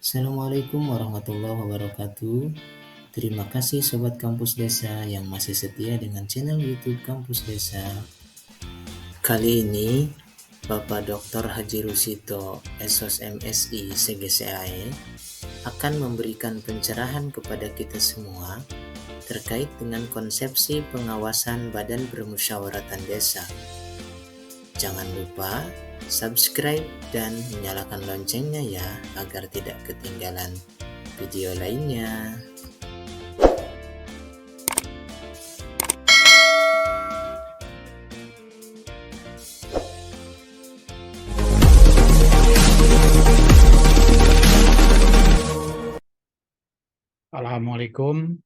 Assalamualaikum warahmatullahi wabarakatuh. Terima kasih Sobat Kampus Desa yang masih setia dengan channel YouTube Kampus Desa. Kali ini, Bapak Dr. Haji Rusito, SOS MSI CGCAE, akan memberikan pencerahan kepada kita semua terkait dengan konsepsi pengawasan Badan Permusyawaratan Desa. Jangan lupa subscribe dan nyalakan loncengnya ya, agar tidak ketinggalan video lainnya. Assalamualaikum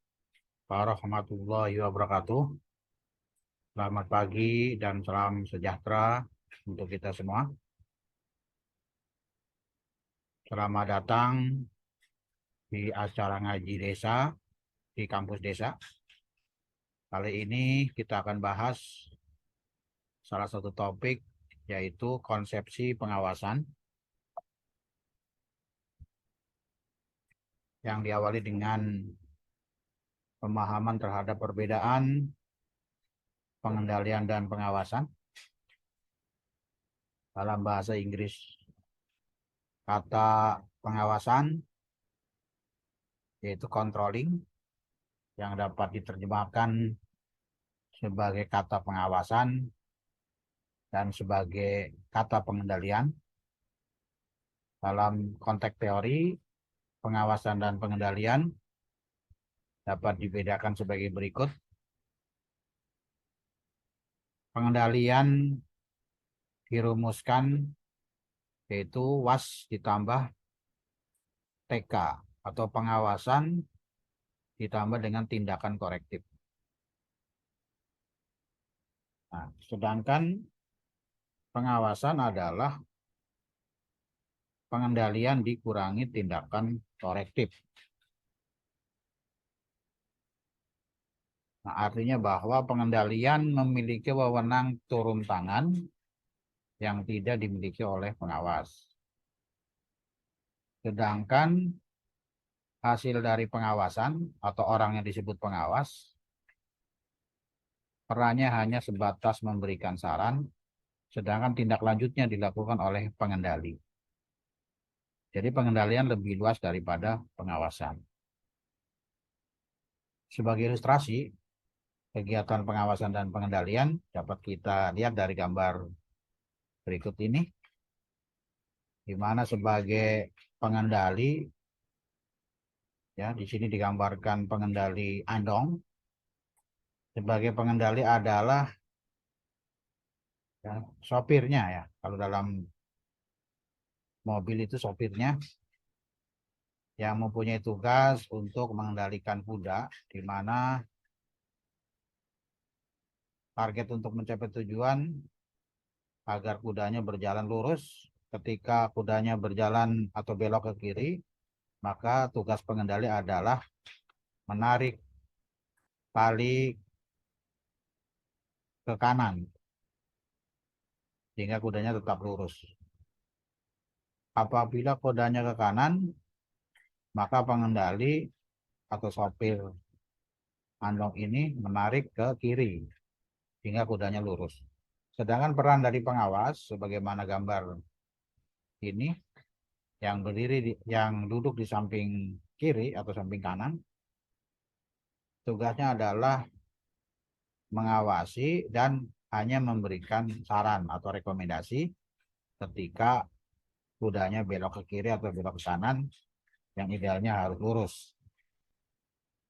warahmatullahi wabarakatuh. Selamat pagi dan salam sejahtera untuk kita semua. Selamat datang di acara ngaji desa di kampus desa. Kali ini kita akan bahas salah satu topik, yaitu konsepsi pengawasan yang diawali dengan pemahaman terhadap perbedaan pengendalian dan pengawasan. Dalam bahasa Inggris, kata pengawasan yaitu controlling, yang dapat diterjemahkan sebagai kata pengawasan dan sebagai kata pengendalian. Dalam konteks teori, pengawasan dan pengendalian dapat dibedakan sebagai berikut. Pengendalian dirumuskan yaitu was ditambah TK atau pengawasan ditambah dengan tindakan korektif. Nah, sedangkan pengawasan adalah pengendalian dikurangi tindakan korektif. Nah, artinya bahwa pengendalian memiliki wewenang turun tangan yang tidak dimiliki oleh pengawas. Sedangkan hasil dari pengawasan atau orang yang disebut pengawas, perannya hanya sebatas memberikan saran, sedangkan tindak lanjutnya dilakukan oleh pengendali. Jadi pengendalian lebih luas daripada pengawasan. Sebagai ilustrasi, kegiatan pengawasan dan pengendalian dapat kita lihat dari gambar berikut ini, di mana sebagai pengendali, ya di sini digambarkan pengendali andong. Sebagai pengendali adalah ya, sopirnya ya. Kalau dalam mobil itu sopirnya yang mempunyai tugas untuk mengendalikan kuda, di mana target untuk mencapai tujuan agar kudanya berjalan lurus. Ketika kudanya berjalan atau belok ke kiri, maka tugas pengendali adalah menarik tali ke kanan sehingga kudanya tetap lurus. Apabila kudanya ke kanan, maka pengendali atau sopir andong ini menarik ke kiri sehingga kudanya lurus. Sedangkan peran dari pengawas sebagaimana gambar ini, yang duduk di samping kiri atau samping kanan, tugasnya adalah mengawasi dan hanya memberikan saran atau rekomendasi ketika kudanya belok ke kiri atau belok ke kanan, yang idealnya harus lurus.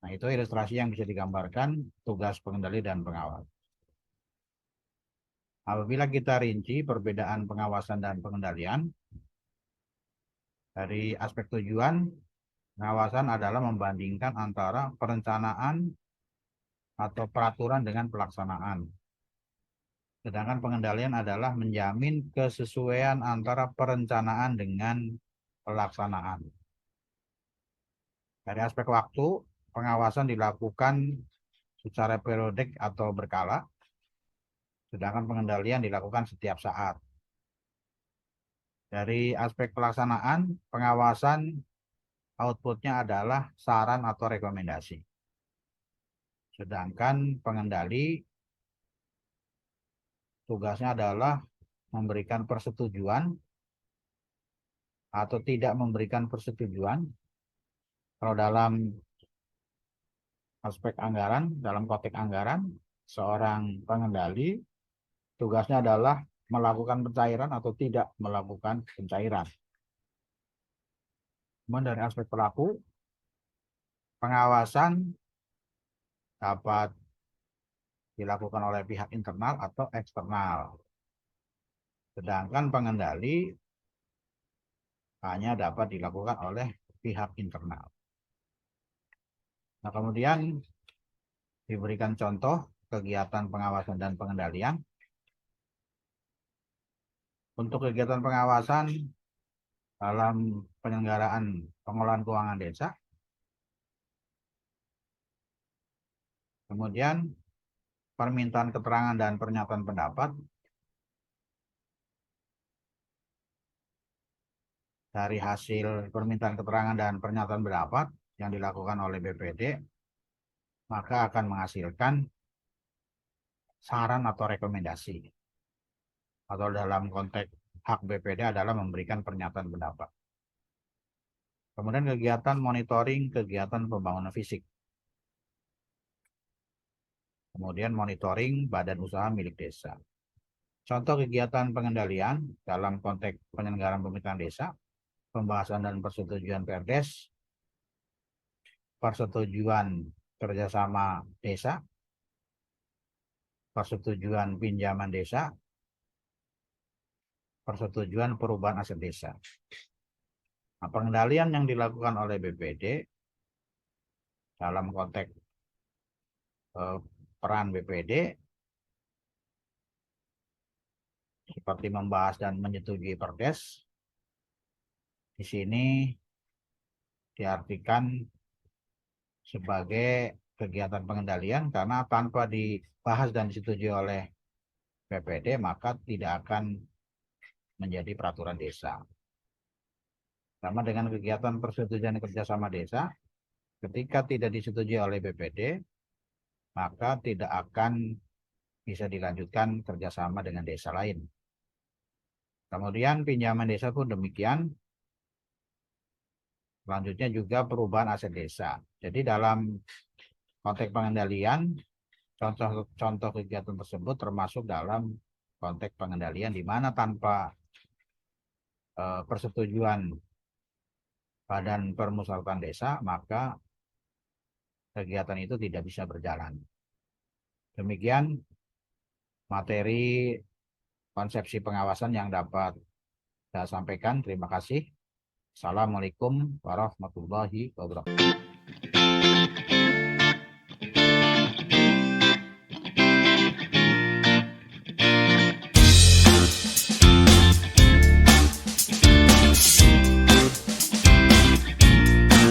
Nah, itu ilustrasi yang bisa digambarkan tugas pengendali dan pengawas. Apabila kita rinci perbedaan pengawasan dan pengendalian, dari aspek tujuan, pengawasan adalah membandingkan antara perencanaan atau peraturan dengan pelaksanaan. Sedangkan pengendalian adalah menjamin kesesuaian antara perencanaan dengan pelaksanaan. Dari aspek waktu, pengawasan dilakukan secara periodik atau berkala, sedangkan pengendalian dilakukan setiap saat. Dari aspek pelaksanaan, pengawasan outputnya adalah saran atau rekomendasi. Sedangkan pengendali tugasnya adalah memberikan persetujuan atau tidak memberikan persetujuan. Kalau dalam aspek anggaran, dalam konteks anggaran, seorang pengendali tugasnya adalah melakukan pencairan atau tidak melakukan pencairan. Kemudian dari aspek pelaku, pengawasan dapat dilakukan oleh pihak internal atau eksternal. Sedangkan pengendali hanya dapat dilakukan oleh pihak internal. Nah, kemudian diberikan contoh kegiatan pengawasan dan pengendalian. Untuk kegiatan pengawasan dalam penyelenggaraan pengelolaan keuangan desa, kemudian permintaan keterangan dan pernyataan pendapat dari hasil permintaan keterangan dan pernyataan pendapat yang dilakukan oleh BPD, maka akan menghasilkan saran atau rekomendasi, atau dalam konteks hak BPD adalah memberikan pernyataan pendapat. Kemudian kegiatan monitoring kegiatan pembangunan fisik. Kemudian monitoring badan usaha milik desa. Contoh kegiatan pengendalian dalam konteks penyelenggaraan pemerintahan desa, pembahasan dan persetujuan Perdes, persetujuan kerjasama desa, persetujuan pinjaman desa, persetujuan perubahan aset desa. Nah, pengendalian yang dilakukan oleh BPD dalam konteks peran BPD seperti membahas dan menyetujui Perdes. Di sini diartikan sebagai kegiatan pengendalian karena tanpa dibahas dan disetujui oleh BPD maka tidak akan menjadi peraturan desa. Sama dengan kegiatan persetujuan kerjasama desa, ketika tidak disetujui oleh BPD, maka tidak akan bisa dilanjutkan kerjasama dengan desa lain. Kemudian pinjaman desa pun demikian. Selanjutnya juga perubahan aset desa. Jadi dalam konteks pengendalian, contoh kegiatan tersebut termasuk dalam konteks pengendalian di mana tanpa persetujuan badan permusyawaratan desa, maka kegiatan itu tidak bisa berjalan. Demikian materi konsepsi pengawasan yang dapat saya sampaikan. Terima kasih. Assalamualaikum warahmatullahi wabarakatuh.